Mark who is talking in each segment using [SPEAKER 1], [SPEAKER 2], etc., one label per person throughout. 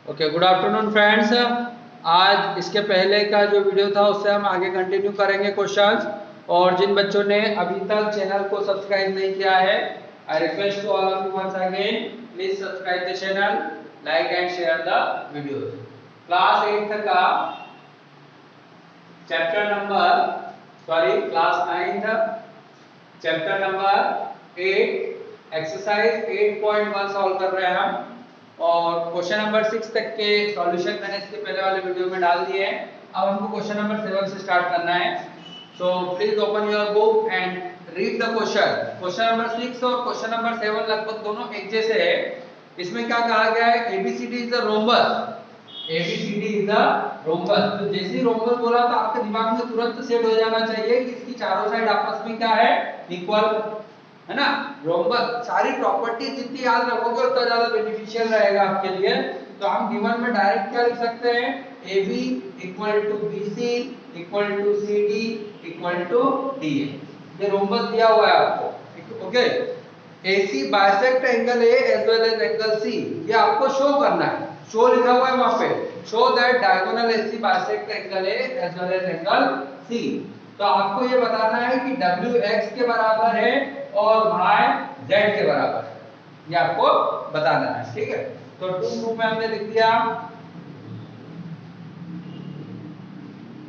[SPEAKER 1] Okay, good afternoon friends. आज इसके पहले का जो वीडियो था उससे हम आगे कंटिन्यू करेंगे क्वेश्चंस। और जिन बच्चों ने अभी तक चैनल को सब्सक्राइब नहीं किया है, I request to all of you once again, please subscribe the channel, like and share the videos. Class 8 का chapter number class 9 chapter number 8 exercise 8.1 solve कर रहे हैं हम। और क्वेश्चन नंबर 6 तक के सॉल्यूशन मैंने इसके पहले वाले वीडियो में डाल दिए हैं। अब हमको क्वेश्चन नंबर 7 से स्टार्ट करना है। So please open your book and read the question. Question number 6 और क्वेश्चन नंबर 7 लगभग दोनों एक जैसे है। इसमें क्या कहा गया है, ABCD is the rhombus. ABCD is the rhombus. तो जैसे ही रोम्बस बोला तो आपके दिमाग में तुरंत सेट हो जाना चाहिए कि इसकी चारों साइड आपस में क्या है, इक्वल है ना। रोम्बस सारी प्रॉपर्टी जितनी याद रखोगे उतना ज्यादा बेनिफिशियल रहेगा आपके लिए। तो हम गिवन में डायरेक्ट क्या लिख सकते हैं, AB equal to BC equal to CD equal to DA। ये रोम्बस दिया हुआ है आपको। Okay, AC bisect angle A as well as angle C, ये आपको शो करना है। शो लिखा हुआ है वहां पे, show that diagonal AC bisect angle A as well as angle C। तो आपको ये बताना है कि W x के बराबर है और y z के बराबर है, ये आपको बताना है। ठीक है, तो टू ग्रुप में हमने लिख दिया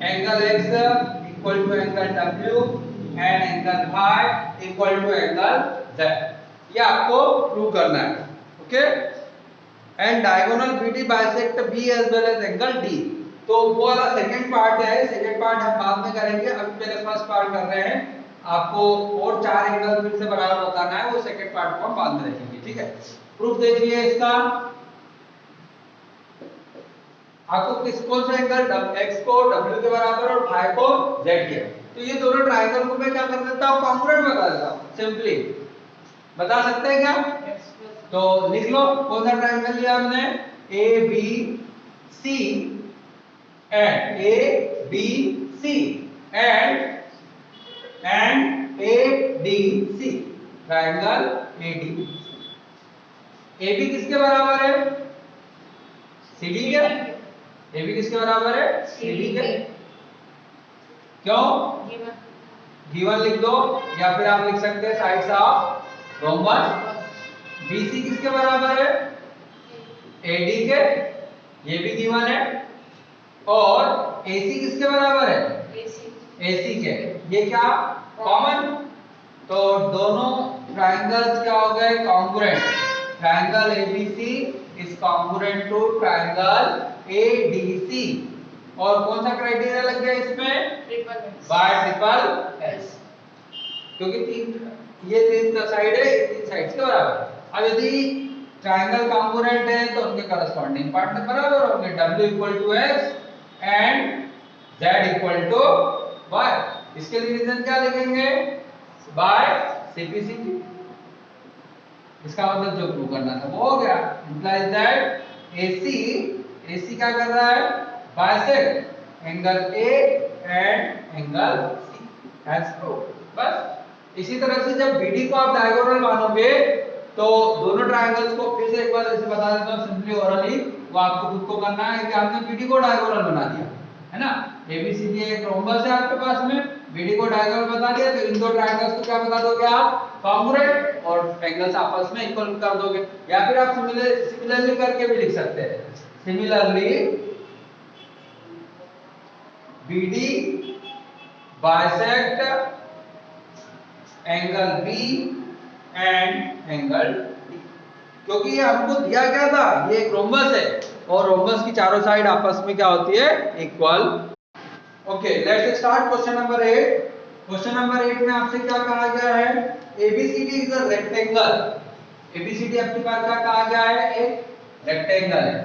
[SPEAKER 1] angle x equal to angle W and angle y equal to angle z, ये आपको प्रूव करना है। Okay, and diagonal BD bisect B as well as angle D। तो वो वाला सेकंड पार्ट है, सेकंड पार्ट हम बाद में करेंगे, अभी पहले फर्स्ट पार्ट कर रहे हैं। आपको और चार एंगल फिर से बराबर बताना है, वो सेकंड पार्ट को हम बाद में देखेंगे। ठीक है, प्रूफ देखिए इसका। आपको कौन सा एंगल x को w के बराबर और y को z के, तो ये दोनों ट्रायंगल को मैं क्या कर देता हूं, कॉन्ग्रुएंट बता देता हूं। सिंपली बता सकते हैं क्या, तो लिख लो कौन सा ट्रायंगल लिया हमने, ABC and ABC and ADC, triangle ADC। AB किसके बराबर है, CD के। AB किसके बराबर है, CD के। क्यों, गिवन लिख दो, या फिर आप लिख सकते हैं साइड्स ऑफ रोम्बस। BC किसके बराबर है, AD के, ये भी गिवन है। और AC किसके बराबर है, AC के, ये क्या कॉमन। तो दोनों ट्रायंगल्स क्या हो गए, congruent. Triangle ABC is congruent to triangle ADC। और कौन सा क्राइटेरिया लग गया इसमें, ट्रिपल S, क्योंकि ये तीन साइड है, ये तीन साइड्स के बराबर। अब यदि ट्रायंगल कॉन्ग्रुएंट है तो उनके करस्पॉन्डिंग पार्टनर बराबर होंगे, W equal to X and Z equal to Y। इसके लिए रीजन क्या लिखेंगे, बाय CPCT। इसका मतलब जो प्रूव करना था वो हो गया। इंप्लाइज दैट AC क्या कर रहा है, bisect angle A and angle C, has proved. बस इसी तरह से जब BD को आप डायगोनल मानोगे तो दोनों ट्रायंगल्स को फिर से एक बार ऐसे बता देता हूं सिंपली ओरली, वो आपको खुद को करना है कि आपने BD को डायगोनल बना दिया है ना। ABCD एक रोम्बस है आपके पास में, BD को डायगोनल बता दिया, तो इन दो ट्रायंगल्स को क्या बता दोगे आप, कॉन्ग्रुएंट, और एंगल्स आपस में इक्वल कर दोगे। या फिर आप सिमिलरली करके भी लिख सकते हैं, similarly BD bisect angle B and angle D, क्योंकि ये हमको दिया गया था, ये एक रोम्बस है और रोम्बस की चारों साइड आपस में क्या होती है, equal. Okay, let's start question number 8। Question number 8 में आपसे क्या कहा गया है, ABCD is a rectangle. ABCD आपके पास क्या कहा गया है, एक रेक्टेंगल है।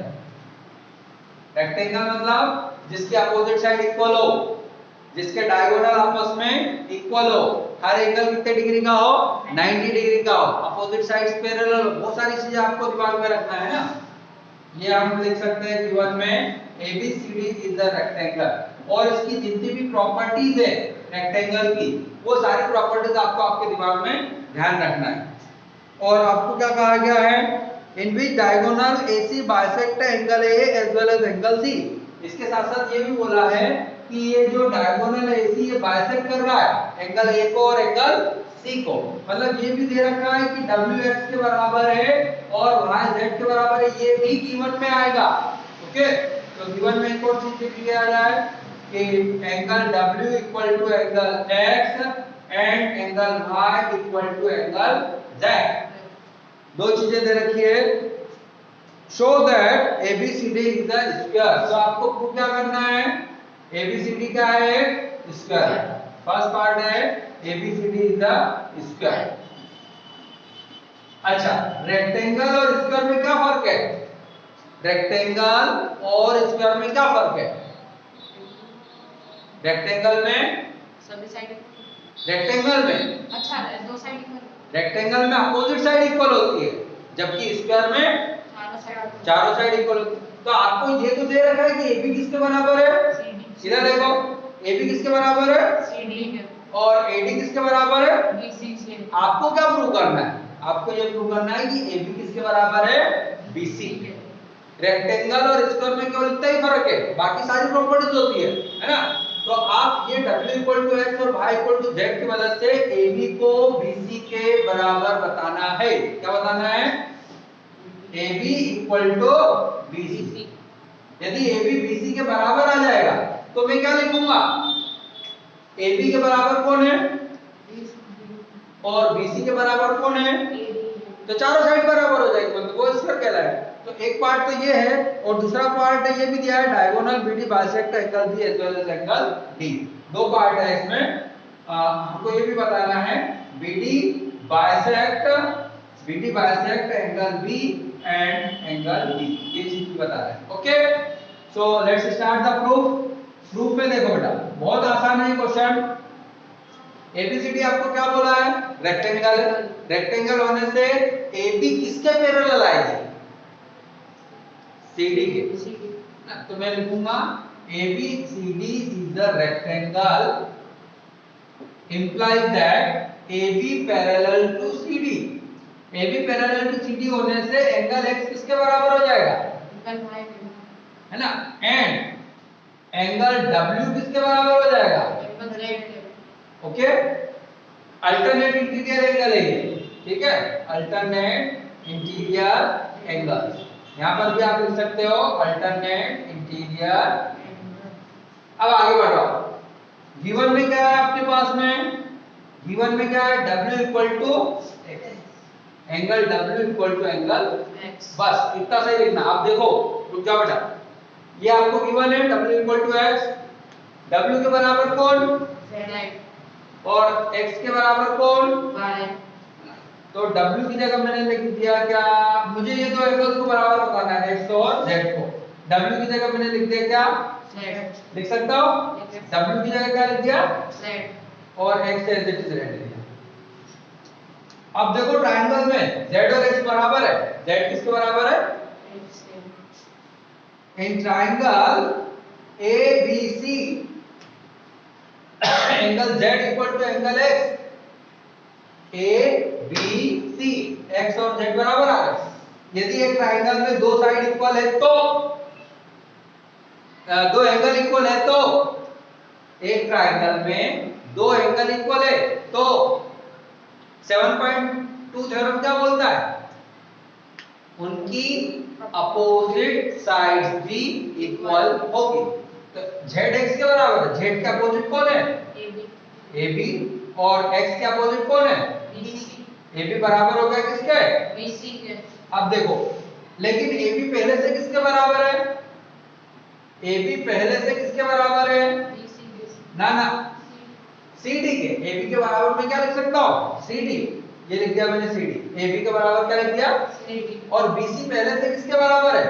[SPEAKER 1] रेक्टेंगल मतलब जिसके अपोजिट साइड इक्वल हो, जिसके डायगोनल आपस में इक्वल हो, हर एंगल कितने डिग्री का हो, 90 डिग्री का हो, अपोजिट साइड्स पैरेलल हो। बहुत सारी चीजें आपको दिमाग में रखना है ना। ये हम लिख सकते हैं गिवन में ABCD इज अ रेक्टेंगल, और इसकी जितनी भी प्रॉपर्टीज है रेक्टेंगल की, वो सारी प्रॉपर्टीज आपको आपके दिमाग में ध्यान रखना है। और आपको क्या कहा गया है, in which diagonal AC bisect angle A as well as angle C। इसके साथ साथ ये भी बोला है कि ये जो डायगोनल AC ये बाइसेक्ट कर रहा है एंगल A को और एंगल C को। मतलब ये भी दे रखा है कि W x के बराबर है और y z के बराबर है, ये भी गिवन में आएगा। ओके, तो गिवन में एक और चीज लिख लिया जाए कि angle W equal to angle x and angle y equal to angle z। दो चीजें दे रखी है। Show that ABCD is a square. तो आपको प्रूव क्या करना है, ABCD क्या है, स्क्वायर। फर्स्ट पार्ट है ABCD इज अ स्क्वायर। अच्छा, रेक्टेंगल और स्क्वायर में क्या फर्क है, रेक्टेंगल और स्क्वायर में क्या फर्क है? रेक्टेंगल में
[SPEAKER 2] सभी साइड,
[SPEAKER 1] रेक्टेंगल में
[SPEAKER 2] अच्छा दो साइड इक्वल,
[SPEAKER 1] रेक्टेंगल में अपोजिट साइड इक्वल होती है, जबकि स्क्वायर में चारों साइड इक्वल होती है। तो आपको ये तो दे रखा है कि AB किसके बराबर है, इधर देखो AB किसके बराबर है,
[SPEAKER 2] CD
[SPEAKER 1] और AD किसके बराबर है,
[SPEAKER 2] BC से।
[SPEAKER 1] आपको क्या प्रूव करना है, आपको ये प्रूव करना है कि AB किसके बराबर है, BC। रेक्टेंगल और स्क्वायर में केवल इतना ही फर्क है, बाकी सारी प्रॉपर्टीज होती है ना। तो आप ये W इक्वल टू x और y इक्वल टू z की मदद से AB को BC के बराबर बताना है। क्या बताना है, AB इक्वल टू BC। यदि AB BC के बराबर आ जाएगा तो मैं क्या लिखूंगा, AB के बराबर कौन है और BC के बराबर कौन है, तो चारों साइड बराबर हो जाएगी, मतलब वो स्क्वायर कहलाएगा। तो एक पार्ट तो ये है और दूसरा पार्ट ये भी दिया है diagonal BD bisect angle B as well as angle D। दो पार्ट है इसमें। हमको ये भी बताना है BD bisect angle B and angle D, ये चीज भी बताना है। Okay, so let's start the proof. Proof में देखो बेटा बहुत आसान है क्वेश्चन। ABCD आपको क्या बोला है, रेक्टेंगल। रेक्टेंगल होने से AB किसके पैरेलल आएगी, CD के। तो मैं लिखूंगा ABCD is a rectangle implies that AB parallel to CD। AB parallel to CD होने से एंगल X किसके बराबर हो जाएगा, है ना, एंड एंगल W किसके बराबर हो जाएगा, ओके। अल्टरनेट इंटीरियर एंगल है ये, ठीक है, अल्टरनेट इंटीरियर एंगल। यहां पर भी आप लिख सकते हो अल्टरनेट इंटीरियर। अब आगे बढ़ो, गिवन में क्या है आपके पास में, गिवन में क्या है, W equal to angle W equal to angle X। बस इतना सही लिखना। आप देखो, रुक जाओ बेटा, ये आपको गिवन है W equal to X, W के बराबर कौन और X के बराबर कौन, तो W की जगह मैंने लिख दिया क्या, मुझे ये दो एंगल्स को बराबर बताना है X और Z को। W की जगह मैंने लिख दिया क्या, लिख सकता हो, W की जगह क्या लिख दिया, और X एज इट इज रहने दिया। अब देखो ट्रायंगल में Z और X बराबर है, Z किसके बराबर है, in triangle ABC angle Z equal to angle X, ABC X और Z बराबर आ गए। यदि एक ट्रायंगल में दो साइड इक्वल है तो, दो एंगल इक्वल है तो, एक ट्रायंगल में दो एंगल इक्वल है तो 7.2 थ्योरम क्या बोलता है, उनकी अपोजिट साइड्स भी इक्वल होगी। तो ZX के बराबर है, Z के अपोजिट कौन है, AB, और X के अपोजिट कौन है, AB बराबर हो गया किसके, BC के। अब देखो, लेकिन AB पहले से किसके बराबर है, AB पहले से किसके बराबर है, ना ना CD के। AB के बराबर मैं क्या लिख सकता हूँ, CD, ये लिख दिया मैंने CD। AB के बराबर क्या लिख दिया, CD, और BC पहले से किसके बराबर है,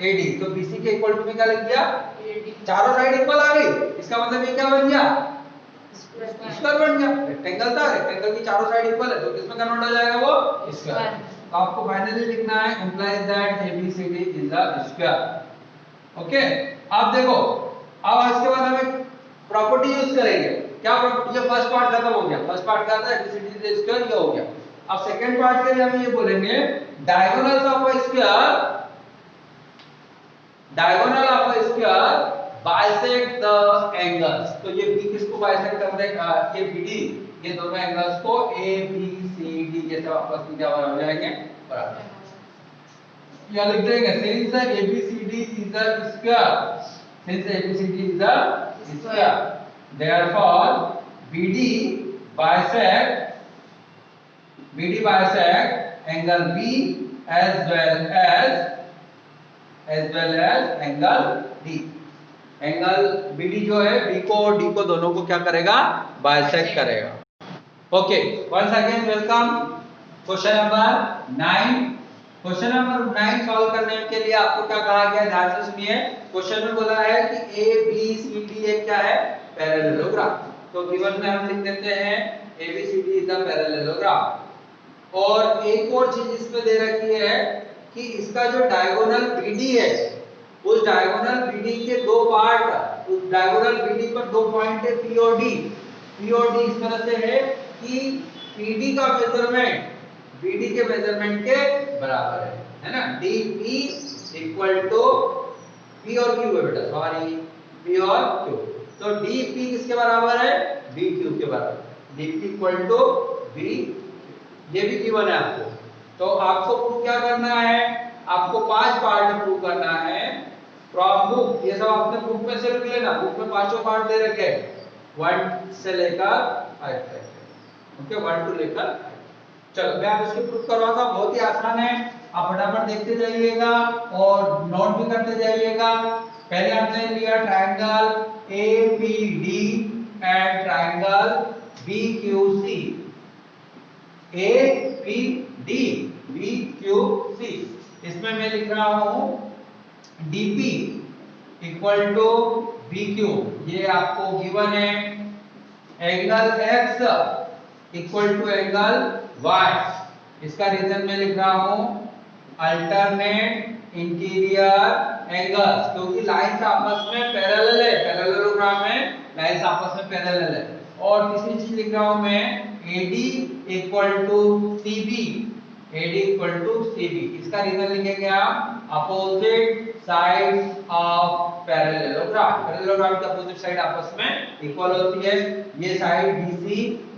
[SPEAKER 1] AD, तो BC के इक्वल टू में क्या लिख दिया, AD। चारों साइड इक्वल आ गई, इसका मतलब ये क्या बन गया, स्क्वायर बन गया। रेक्टेंगल था, रेक्टेंगल की चारों साइड इक्वल है तो किसमें कन्वर्ट हो जाएगा, वो स्क्वायर। तो आपको फाइनली लिखना है implies that ABCD is a square. Okay, अब देखो, अब इसके बाद हमें प्रॉपर्टी यूज करेंगे। क्या प्रॉपर्टी, ये फर्स्ट पार्ट खत्म हो गया, फर्स्ट पार्ट क्या था, ABCD इज अ स्क्वायर, ये हो गया। अब सेकंड पार्ट के लिए हम ये बोलेंगे diagonals of a square, diagonal of a square bisect the angles. तो ये बी किसको बाइसेक्ट कर देगा, ये बीडी, ये दोनों एंगल्स को ए बी सी डी जैसे आपस में क्या हो जाएंगे, बराबर। या लिख देंगे since ABCD is a square, since ABCD is a square, therefore BD bisect angle B as well as angle D। Angle BD जो है B को और D को दोनों को क्या करेगा, बाइसेक्ट करेगा। Okay, once again welcome. Question number 9। Question number 9 solve करने के लिए आपको क्या कहा गया, ध्यान से सुनिए। क्वेश्चन में बोला है कि ए बी सी डी एक क्या है, पैरेललोग्राम। तो गिवन में हम लिख देते हैं A B C D is a parallelogram. और एक और चीज इसमें दे रखी है कि इसका जो डायगोनल बीडी है, उस डायगोनल बीडी के दो पार्ट, उस डायगोनल बीडी पर दो पॉइंट है पी और डी। पी और डी इस तरह से है कि पीडी का मेजरमेंट बीडी के मेजरमेंट के बराबर है ना। डीपी इक्वल टू पी और क्यू है बेटा, सॉरी पी और क्यू। तो डीपी किसके बराबर है, बी क्यू के बराबर। डीपी इक्वल टू बी, ये भी गिवन है आपको। तो आपको प्रूव क्या करना है, आपको 5 पार्ट प्रूव करना है फ्रॉम बुक। ये सब आपने बुक में से लिख लेना, बुक में पांचों पार्ट दे रखे हैं 1 से लेकर 5 तक। ओके, 1 टू लेकर 5। चलो मैं आप इसको प्रूफ करवाता हूं, बहुत ही आसान है। आप फटाफट देखते जाइएगा और नोट भी करते जाइएगा। पहले हमने लिया triangle APD and triangle BQC. APD BQC, इसमें मैं लिख रहा हूं डीपी इक्वल टू बीक्यू, ये आपको गिवन है। Angle x equal to angle y, इसका रीजन मैं लिख रहा हूं अल्टरनेट इंटीरियर एंगल्स, क्योंकि लाइंस आपस में पैरेलल है, पैरेललोग्राम में लाइंस आपस में पैरेलल है। और तीसरी चीज लिख रहा हूं मैं AD equal to CB, AD equal to CB, इसका रीजन लिखेंगे आप opposite sides of parallelogram. Parallelogram की अपोजिट साइड आपस में इक्वल होती है, ये साइड BC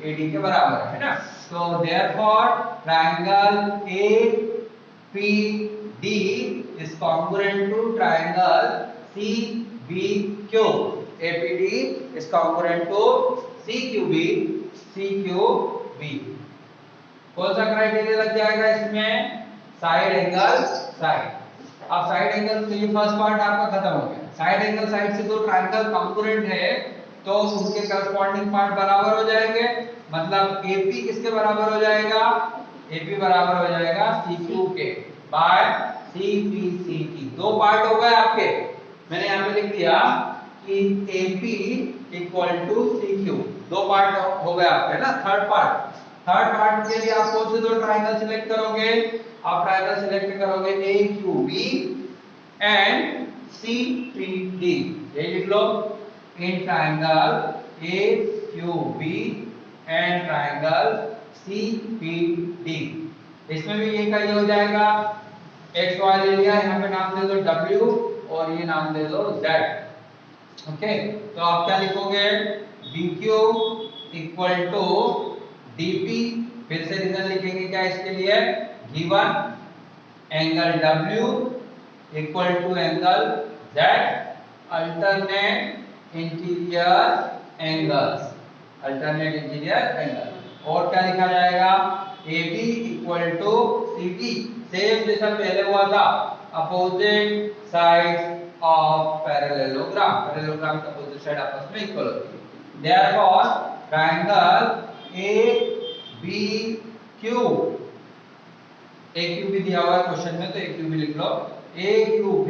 [SPEAKER 1] AD के बराबर है ना। So therefore triangle APD is congruent to triangle CBQ. APD is congruent to CQB. कौन सा क्राइटेरिया लग जाएगा इसमें, साइड एंगल साइड। अब साइड एंगल, तो ये फर्स्ट पार्ट आपका खत्म हो गया। साइड एंगल साइड से दो ट्रायंगल कॉन्ग्रुएंट है तो उनके करस्पॉन्डिंग पार्ट बराबर हो जाएंगे। मतलब AP किसके बराबर हो जाएगा, AP बराबर हो जाएगा CQ के बाय CPCT। दो पार्ट हो गए आपके, मैंने यहाँ पे लिख दिया कि AP इक्वल टू CQ, दो पार्ट हो गए आपके ना। थर्ड पार्ट के लिए आप कौन से दो ट्रायंगल सिलेक्ट करोगे, आप ट्रायंगल सिलेक्ट करोगे AQB एंड CPD। ये लिख लो, in triangle AQB and triangle CPD। इसमें भी ये का ये हो जाएगा, एक्स वाई ले लिया, यहाँ पे नाम दे दो W और ये नाम दे दो Z। ओके, तो आप क्या लिखोगे, BQ इक्वल टू DP, फिर से रीजन लिखेंगे क्या इसके लिए, given angle W equal to angle Z, alternate interior angles, alternate interior angle. और क्या लिखा जाएगा, AB equal to CD, same जैसा पहले हुआ था, opposite sides of parallelogram. Parallelogram का अपोजिट साइड आपस में इक्वल होती है। देयरफॉर ट्रायंगल ABQ, AQB दिया हुआ है क्वेश्चन में तो AQB लिख लो। AQB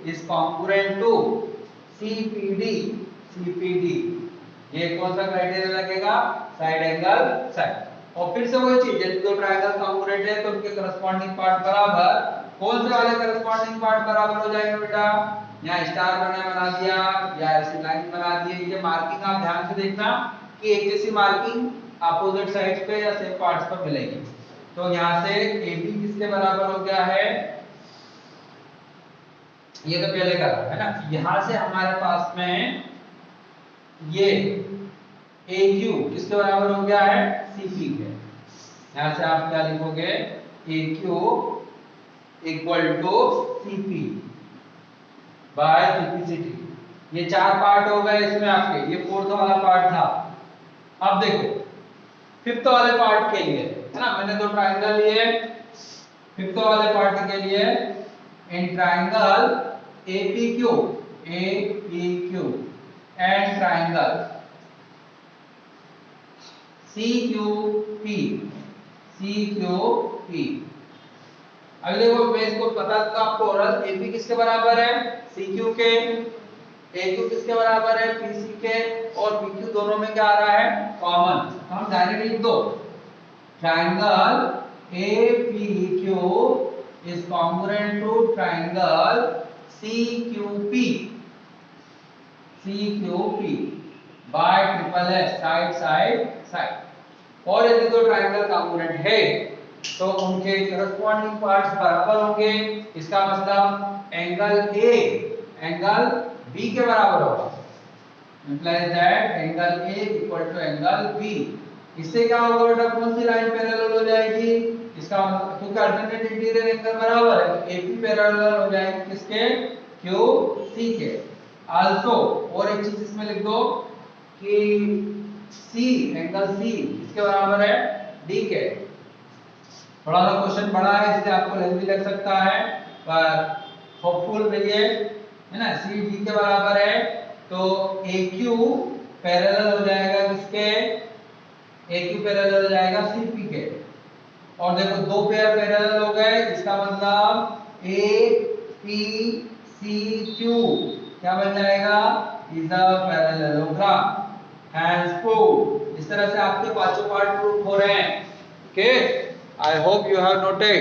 [SPEAKER 1] is congruent to CPD। ये कौन सा क्राइटेरिया लगेगा, साइड एंगल साइड। और फिर से वही चीज, यदि दो ट्रायंगल कॉन्ग्रुएंट है तो उनके करस्पॉन्डिंग पार्ट बराबर। कौन से वाले करस्पॉन्डिंग पार्ट बराबर हो जाएंगे बेटा, यहाँ स्टार बना दिया या ऐसी लाइन बना दी। ये मार्किंग आप ध्यान से देखना कि एक जैसी मार्किंग अपोजिट साइड्स पे या सेम पार्ट्स पर मिलेगी। तो यहाँ से AB किसके बराबर हो गया है, ये तो पहले करा है ना, यहाँ से हमारे पास में ये AQ किसके बराबर हो गया है, CP के। यहाँ से आप क्या लिखोगे, AQ equal to CP by CPCT। ये 4 पार्ट हो गए इसमें आपके, ये 4th वाला पार्ट था। अब देखो 5th वाले पार्ट के लिए है ना, मैंने 2 ट्रायंगल लिए। 5th वाले पार्ट के लिए in triangle APQ and triangle CQP। अभी देखो मैं इसको बता देता हूं आपको, और AP किसके बराबर है, CQ के। AQ किसके बराबर है, PC के। और PQ दोनों में क्या आ रहा है, कॉमन। तो हम डायरेक्ट लिख दो, triangle APQ is congruent to triangle CQP by triple S, side. और यदि दो ट्रायंगल कॉन्ग्रुएंट है तो उनके करस्पॉन्डिंग पार्ट्स बराबर होंगे। इसका मतलब एंगल A एंगल B के बराबर होगा, implies that angle A equal to angle B। इससे क्या होगा बेटा, कौन सी लाइन पैरेलल हो जाएगी, इसका मतलब क्योंकि अल्टरनेट इंटीरियर एंगल बराबर है तो AP पैरेलल हो जाएगी किसके, QC के। आल्सो और एक चीज इसमें लिख दो कि एंगल C किसके बराबर है, D के। थोड़ा सा क्वेश्चन बड़ा है इसलिए आपको लग भी लग सकता है, पर होपफुल रहिए, है ना। C D के बराबर है तो AQ पैरेलल हो जाएगा किसके, AQ पैरेलल हो जाएगा CP के। और देखो 2 पेयर पैरेलल हो गए, इसका मतलब APCQ क्या बन जाएगा, इज अ पैरेललोग्राम। हैंसफोर्ड इस तरह से आपके पांचों पार्ट प्रूफ हो रहे हैं। Okay, I hope you have noted.